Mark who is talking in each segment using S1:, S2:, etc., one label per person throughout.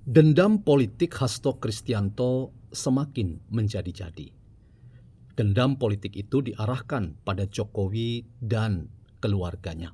S1: Dendam politik Hasto Kristianto semakin menjadi-jadi. Dendam politik itu diarahkan pada Jokowi dan keluarganya,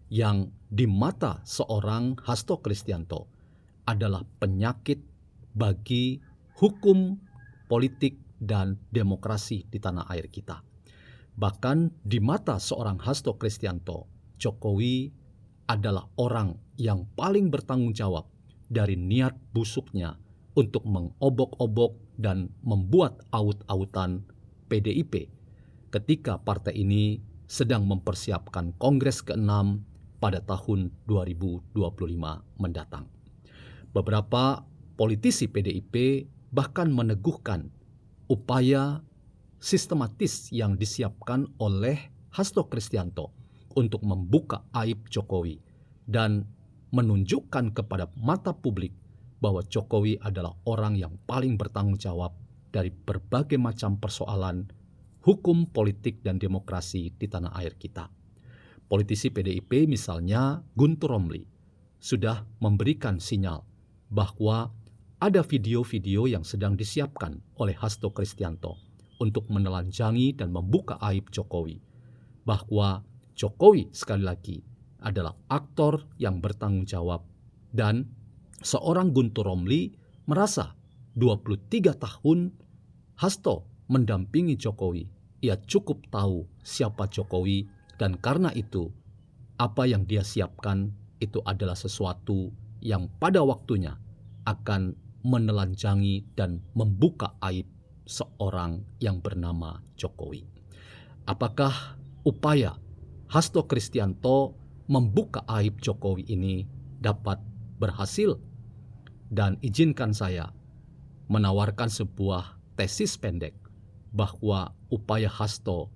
S1: yang di mata seorang Hasto Kristianto adalah penyakit bagi hukum, politik, dan demokrasi di tanah air kita. Bahkan di mata seorang Hasto Kristianto, Jokowi adalah orang yang paling bertanggung jawab dari niat busuknya untuk mengobok-obok dan membuat aut-autan PDIP ketika partai ini sedang mempersiapkan Kongres ke-6 pada tahun 2025 mendatang. Beberapa politisi PDIP bahkan meneguhkan upaya sistematis yang disiapkan oleh Hasto Kristianto untuk membuka aib Jokowi dan menunjukkan kepada mata publik bahwa Jokowi adalah orang yang paling bertanggung jawab dari berbagai macam persoalan hukum, politik, dan demokrasi di tanah air kita. Politisi PDIP misalnya Guntur Romli sudah memberikan sinyal bahwa ada video-video yang sedang disiapkan oleh Hasto Kristianto untuk menelanjangi dan membuka aib Jokowi, bahwa Jokowi sekali lagi adalah aktor yang bertanggung jawab, dan seorang Guntur Romli merasa 23 tahun Hasto mendampingi Jokowi, ia cukup tahu siapa Jokowi, dan karena itu apa yang dia siapkan itu adalah sesuatu yang pada waktunya akan menelanjangi dan membuka aib seorang yang bernama Jokowi. Apakah upaya Hasto Kristianto membuka aib Jokowi ini dapat berhasil? Dan izinkan saya menawarkan sebuah tesis pendek bahwa upaya Hasto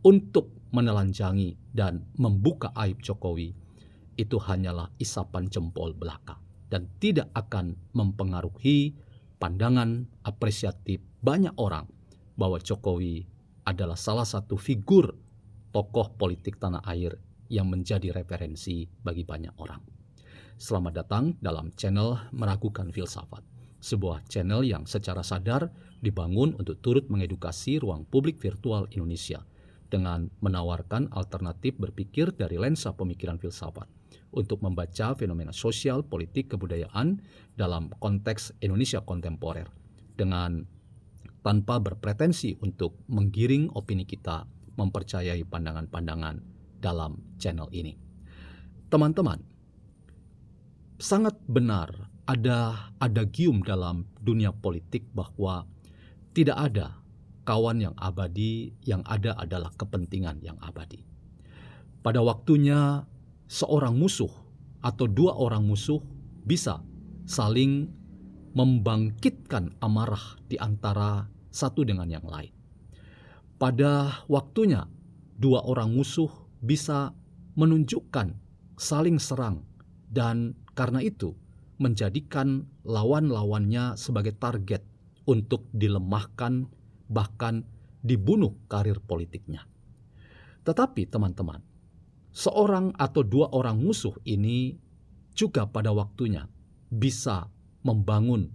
S1: untuk menelanjangi dan membuka aib Jokowi itu hanyalah isapan jempol belaka dan tidak akan mempengaruhi pandangan apresiatif banyak orang bahwa Jokowi adalah salah satu figur tokoh politik tanah air yang menjadi referensi bagi banyak orang. Selamat datang dalam channel Meragukan Filsafat, sebuah channel yang secara sadar dibangun untuk turut mengedukasi ruang publik virtual Indonesia dengan menawarkan alternatif berpikir dari lensa pemikiran filsafat untuk membaca fenomena sosial, politik, kebudayaan dalam konteks Indonesia kontemporer dengan tanpa berpretensi untuk menggiring opini kita mempercayai pandangan-pandangan dalam channel ini. Teman-teman, sangat benar ada adagium dalam dunia politik bahwa tidak ada kawan yang abadi, yang ada adalah kepentingan yang abadi. Pada waktunya seorang musuh atau dua orang musuh bisa saling membangkitkan amarah di antara satu dengan yang lain. Pada waktunya dua orang musuh bisa menunjukkan saling serang dan karena itu menjadikan lawan-lawannya sebagai target untuk dilemahkan, bahkan dibunuh karir politiknya. Tetapi teman-teman, seorang atau dua orang musuh ini juga pada waktunya bisa membangun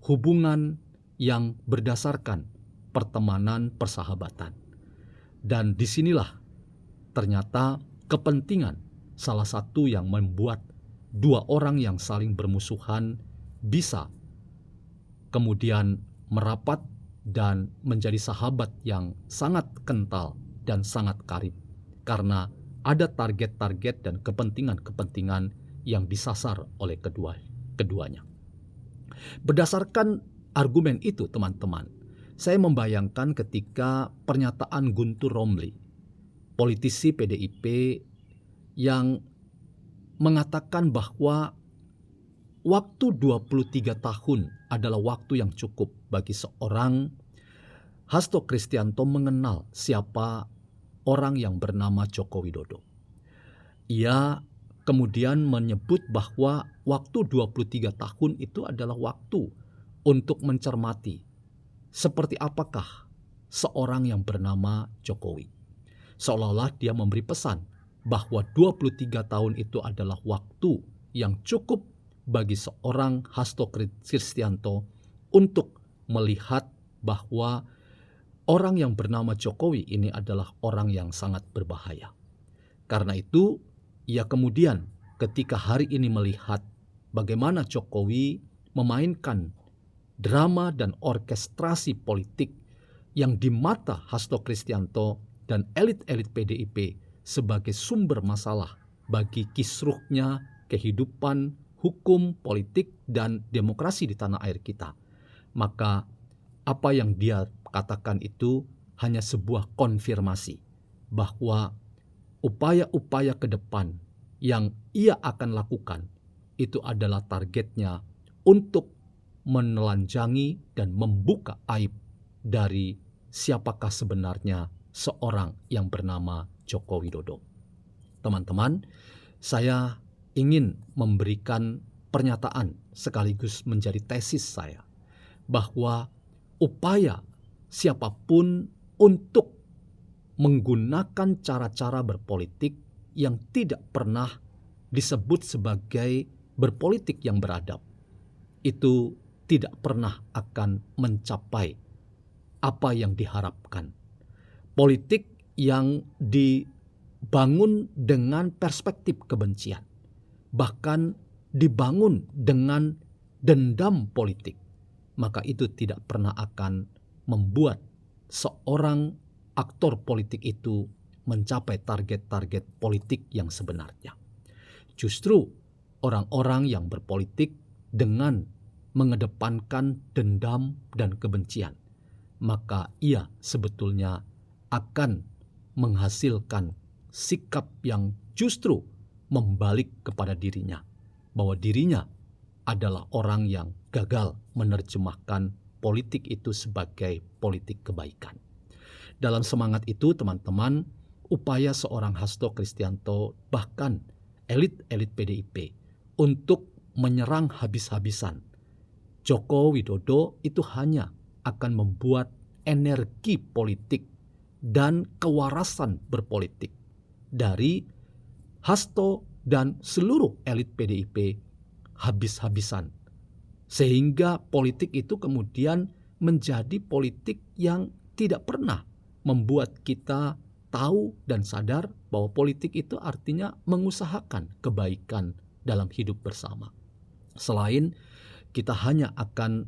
S1: hubungan yang berdasarkan pertemanan, persahabatan. Dan disinilah ternyata kepentingan salah satu yang membuat dua orang yang saling bermusuhan bisa kemudian merapat dan menjadi sahabat yang sangat kental dan sangat karib, karena ada target-target dan kepentingan-kepentingan yang disasar oleh keduanya. Berdasarkan argumen itu, teman-teman, saya membayangkan ketika pernyataan Guntur Romli, politisi PDIP, yang mengatakan bahwa waktu 23 tahun adalah waktu yang cukup bagi seorang Hasto Kristianto mengenal siapa orang yang bernama Joko Widodo. Ia kemudian menyebut bahwa waktu 23 tahun itu adalah waktu untuk mencermati seperti apakah seorang yang bernama Jokowi. Seolah-olah dia memberi pesan bahwa 23 tahun itu adalah waktu yang cukup bagi seorang Hasto Kristianto untuk melihat bahwa orang yang bernama Jokowi ini adalah orang yang sangat berbahaya. Karena itu, ia kemudian ketika hari ini melihat bagaimana Jokowi memainkan drama dan orkestrasi politik yang di mata Hasto Kristianto dan elit-elit PDIP sebagai sumber masalah bagi kisruhnya kehidupan, hukum, politik, dan demokrasi di tanah air kita. Maka apa yang dia katakan itu hanya sebuah konfirmasi bahwa upaya-upaya ke depan yang ia akan lakukan itu adalah targetnya untuk menelanjangi dan membuka aib dari siapakah sebenarnya seorang yang bernama Joko Widodo. Teman-teman, saya ingin memberikan pernyataan sekaligus menjadi tesis saya bahwa upaya siapapun untuk menggunakan cara-cara berpolitik yang tidak pernah disebut sebagai berpolitik yang beradab itu tidak pernah akan mencapai apa yang diharapkan. Politik yang dibangun dengan perspektif kebencian, bahkan dibangun dengan dendam politik, maka itu tidak pernah akan membuat seorang aktor politik itu mencapai target-target politik yang sebenarnya. Justru orang-orang yang berpolitik dengan mengedepankan dendam dan kebencian, maka ia sebetulnya akan menghasilkan sikap yang justru membalik kepada dirinya, bahwa dirinya adalah orang yang gagal menerjemahkan politik itu sebagai politik kebaikan. Dalam semangat itu, teman-teman, upaya seorang Hasto Kristianto bahkan elit-elit PDIP untuk menyerang habis-habisan Joko Widodo itu hanya akan membuat energi politik dan kewarasan berpolitik dari Hasto dan seluruh elit PDIP habis-habisan. Sehingga politik itu kemudian menjadi politik yang tidak pernah membuat kita tahu dan sadar bahwa politik itu artinya mengusahakan kebaikan dalam hidup bersama. Selain kita hanya akan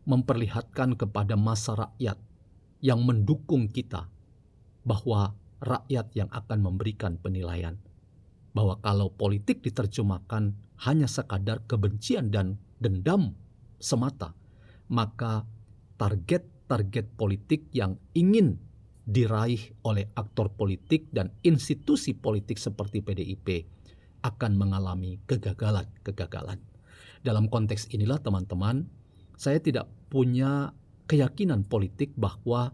S1: memperlihatkan kepada massa rakyat yang mendukung kita bahwa rakyat yang akan memberikan penilaian. Bahwa kalau politik diterjemahkan hanya sekadar kebencian dan dendam semata, maka target-target politik yang ingin diraih oleh aktor politik dan institusi politik seperti PDIP akan mengalami kegagalan-kegagalan. Dalam konteks inilah teman-teman, saya tidak punya keyakinan politik bahwa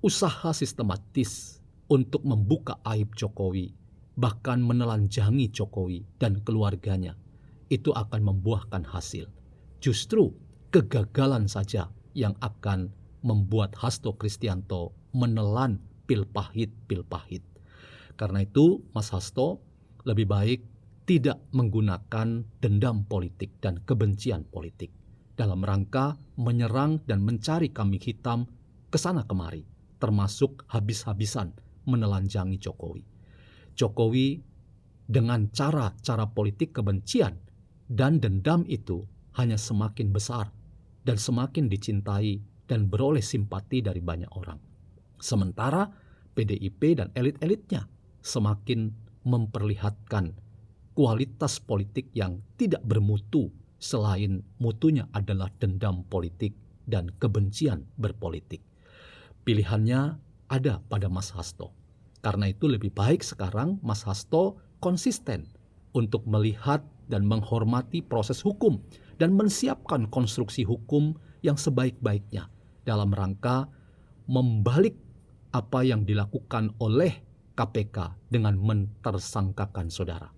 S1: usaha sistematis untuk membuka aib Jokowi, bahkan menelanjangi Jokowi dan keluarganya, itu akan membuahkan hasil. Justru kegagalan saja yang akan membuat Hasto Kristianto menelan pil pahit. Karena itu, Mas Hasto lebih baik tidak menggunakan dendam politik dan kebencian politik dalam rangka menyerang dan mencari kambing hitam ke sana kemari, termasuk habis-habisan menelanjangi Jokowi. Jokowi dengan cara-cara politik kebencian dan dendam itu hanya semakin besar dan semakin dicintai dan beroleh simpati dari banyak orang. Sementara PDIP dan elit-elitnya semakin memperlihatkan kualitas politik yang tidak bermutu, selain mutunya adalah dendam politik dan kebencian berpolitik. Pilihannya ada pada Mas Hasto. Karena itu lebih baik sekarang Mas Hasto konsisten untuk melihat dan menghormati proses hukum dan menyiapkan konstruksi hukum yang sebaik-baiknya dalam rangka membalik apa yang dilakukan oleh KPK dengan mentersangkakan saudara.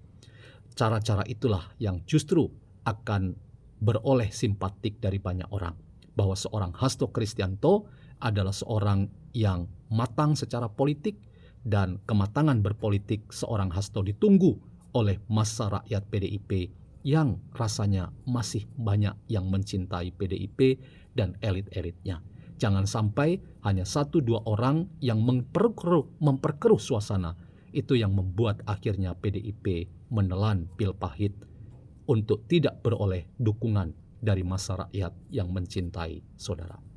S1: Cara-cara itulah yang justru akan beroleh simpatik dari banyak orang, bahwa seorang Hasto Kristianto adalah seorang yang matang secara politik, dan kematangan berpolitik seorang Hasto ditunggu oleh massa rakyat PDIP yang rasanya masih banyak yang mencintai PDIP dan elit-elitnya. Jangan sampai hanya 1-2 orang yang memperkeruh suasana, itu yang membuat akhirnya PDIP menelan pil pahit untuk tidak beroleh dukungan dari masa rakyat yang mencintai saudara.